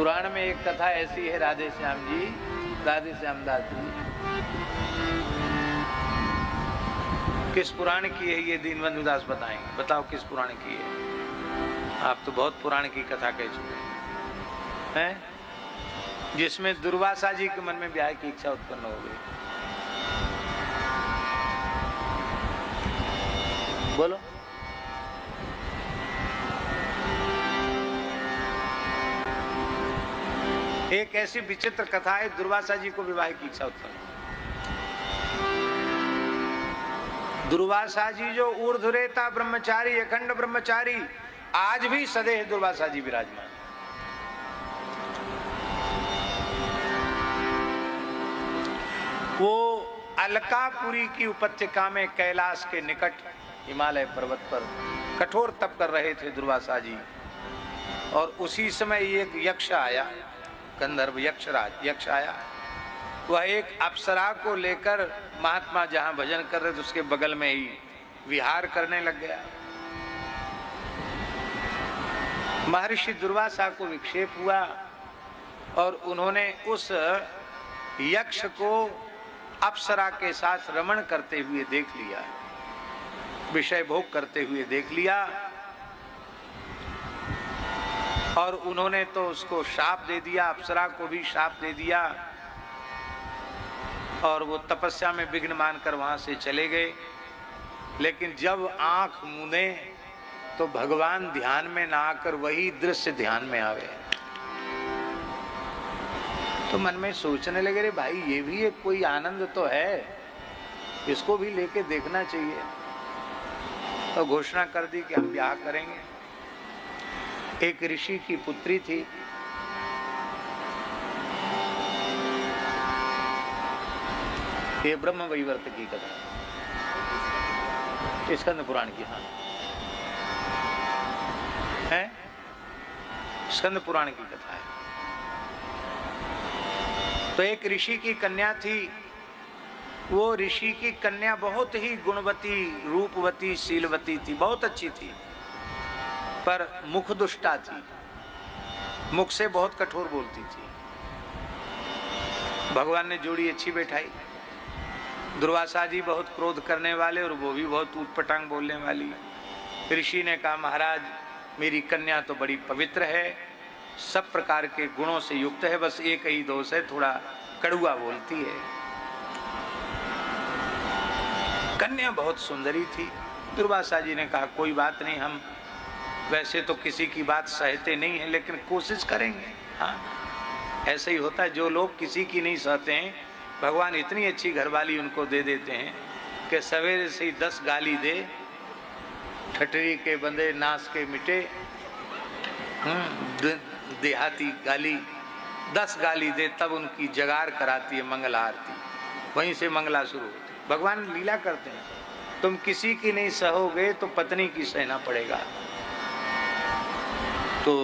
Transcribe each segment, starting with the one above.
पुराण में एक कथा ऐसी है, राधे श्याम जी, राधे श्याम दास जी। किस पुराण की है ये दीनबंधु दास बताएंगे। बताओ किस पुराण की है। आप तो बहुत पुराण की कथा कह चुके हैं, जिसमें दुर्वासा जी के मन में ब्याह की इच्छा उत्पन्न हो गई। बोलो। एक ऐसी विचित्र कथा है, दुर्वासा जी को विवाह की इच्छा उत्पन्न। दुर्वासा जी जो ऊर्ध्वरेता ब्रह्मचारी, अखंड ब्रह्मचारी, आज भी सदैव दुर्वासा जी विराजमान। वो अलकापुरी की उपत्यका में कैलाश के निकट हिमालय पर्वत पर कठोर तप कर रहे थे दुर्वासा जी। और उसी समय एक यक्ष आया, गंधर्व यक्ष आया। वह एक अप्सरा को लेकर महात्मा जहां भजन कर रहे थे उसके बगल में ही विहार करने लग गया। महर्षि दुर्वासा को विक्षेप हुआ और उन्होंने उस यक्ष को अप्सरा के साथ रमण करते हुए देख लिया, विषय भोग करते हुए देख लिया। और उन्होंने तो उसको शाप दे दिया, अप्सरा को भी शाप दे दिया। और वो तपस्या में विघ्न मानकर वहां से चले गए। लेकिन जब आंख मूंदे तो भगवान ध्यान में ना आकर वही दृश्य ध्यान में आ गए। तो मन में सोचने लगे, रे भाई ये भी एक कोई आनंद तो है, इसको भी लेके देखना चाहिए। तो घोषणा कर दी कि हम ब्याह करेंगे। एक ऋषि की पुत्री थी, ये ब्रह्म वैवर्त की कथा, स्कंद पुराण की। हाँ है, स्कंद पुराण की कथा है। तो एक ऋषि की कन्या थी। वो ऋषि की कन्या बहुत ही गुणवती, रूपवती, शीलवती थी, बहुत अच्छी थी, पर मुख दुष्टा थी, मुख से बहुत कठोर बोलती थी। भगवान ने जोड़ी अच्छी बैठाई। दुर्वासा जी बहुत क्रोध करने वाले और वो भी बहुत ऊटपटांग बोलने वाली। ऋषि ने कहा, महाराज मेरी कन्या तो बड़ी पवित्र है, सब प्रकार के गुणों से युक्त है, बस एक ही दोष है, थोड़ा कड़ुआ बोलती है। कन्या बहुत सुंदरी थी। दुर्वासा जी ने कहा, कोई बात नहीं, हम वैसे तो किसी की बात सहते नहीं है, लेकिन कोशिश करेंगे। हाँ, ऐसे ही होता है, जो लोग किसी की नहीं सहते हैं, भगवान इतनी अच्छी घरवाली उनको दे देते हैं कि सवेरे से ही 10 गाली दे, ठटरी के बंदे नाश के मिटे, देहाती गाली 10 गाली दे, तब उनकी जगार कराती है मंगल आरती, वहीं से मंगला शुरू होती। भगवान लीला करते हैं, तुम किसी की नहीं सहोगे तो पत्नी की सहना पड़ेगा। तो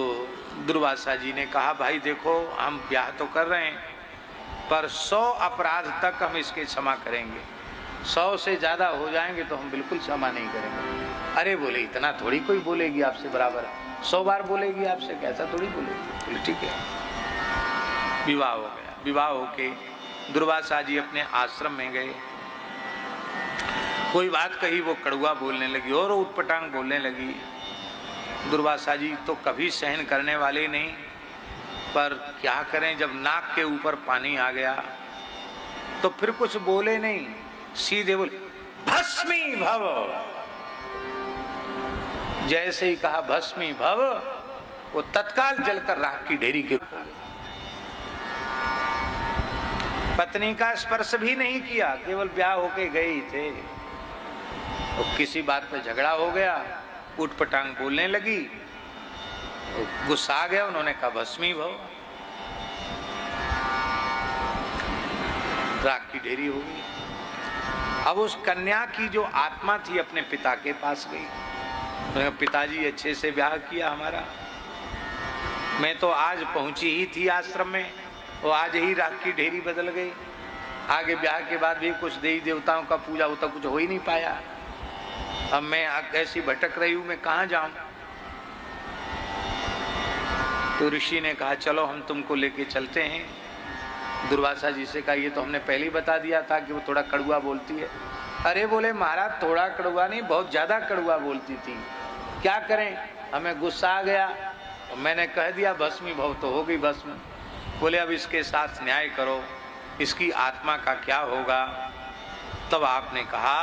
दुर्वासा जी ने कहा, भाई देखो हम ब्याह तो कर रहे हैं, पर 100 अपराध तक हम इसके क्षमा करेंगे, 100 से ज्यादा हो जाएंगे तो हम बिल्कुल क्षमा नहीं करेंगे। अरे बोले, इतना थोड़ी कोई बोलेगी आपसे, बराबर 100 बार बोलेगी आपसे, कैसा थोड़ी बोलेगी। बोले ठीक है। विवाह हो गया। विवाह होके दुर्वासा जी अपने आश्रम में गए। कोई बात कही वो कड़ुआ बोलने लगी और उटपटांग बोलने लगी। दुर्वासा जी तो कभी सहन करने वाले नहीं, पर क्या करें, जब नाक के ऊपर पानी आ गया तो फिर कुछ बोले नहीं, सीधे बोले भस्मी भव। जैसे ही कहा भस्मी भव, वो तत्काल जलकर राख की ढेरी के पत्नी का स्पर्श भी नहीं किया, केवल ब्याह होके गए ही थे। और किसी बात पे झगड़ा हो गया, उटपटांग बोलने लगी, गुस्सा आ गया, उन्होंने कहा भस्मी भव, राख की ढेरी हो गई। अब उस कन्या की जो आत्मा थी अपने पिता के पास गई। पिताजी अच्छे से ब्याह किया हमारा, मैं तो आज पहुंची ही थी आश्रम में, वो आज ही राख की ढेरी बदल गई। आगे ब्याह के बाद भी कुछ देवी देवताओं का पूजा होता, कुछ हो ही नहीं पाया। अब मैं ऐसी भटक रही हूं, मैं कहाँ जाऊं। तो ऋषि ने कहा चलो हम तुमको लेके चलते हैं। दुर्वासा जी से कहा ये तो हमने पहले ही बता दिया था कि वो थोड़ा कड़वा बोलती है। अरे बोले महाराज थोड़ा कड़वा नहीं, बहुत ज्यादा कड़वा बोलती थी, क्या करें, हमें गुस्सा आ गया, मैंने कह दिया भस्मी भव तो हो गई भस्म। बोले अब इसके साथ न्याय करो, इसकी आत्मा का क्या होगा। तब आपने कहा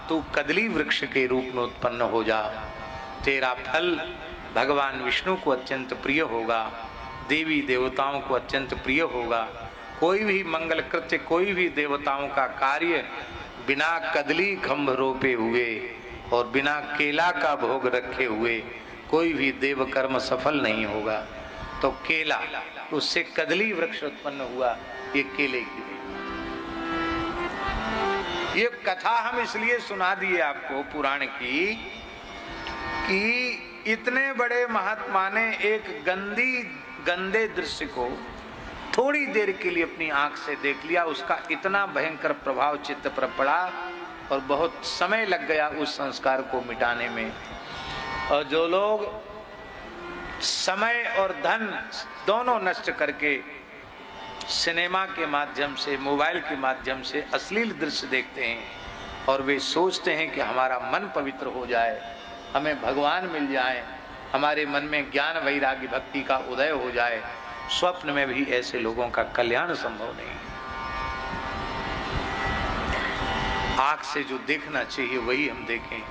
तू कदली वृक्ष के रूप में उत्पन्न हो जा, तेरा फल भगवान विष्णु को अत्यंत प्रिय होगा, देवी देवताओं को अत्यंत प्रिय होगा। कोई भी मंगल कृत्य, कोई भी देवताओं का कार्य बिना कदली खंभ रोपे हुए और बिना केला का भोग रखे हुए कोई भी देव कर्म सफल नहीं होगा। तो केला, उससे कदली वृक्ष उत्पन्न हुआ, ये केले की। ये कथा हम इसलिए सुना दिए आपको पुराण की कि इतने बड़े महात्मा ने एक गंदे दृश्य को थोड़ी देर के लिए अपनी आंख से देख लिया, उसका इतना भयंकर प्रभाव चित्त पर पड़ा और बहुत समय लग गया उस संस्कार को मिटाने में। और जो लोग समय और धन दोनों नष्ट करके सिनेमा के माध्यम से, मोबाइल के माध्यम से अश्लील दृश्य देखते हैं और वे सोचते हैं कि हमारा मन पवित्र हो जाए, हमें भगवान मिल जाए, हमारे मन में ज्ञान वैराग्य भक्ति का उदय हो जाए, स्वप्न में भी ऐसे लोगों का कल्याण संभव नहीं। आँख से जो देखना चाहिए वही हम देखें।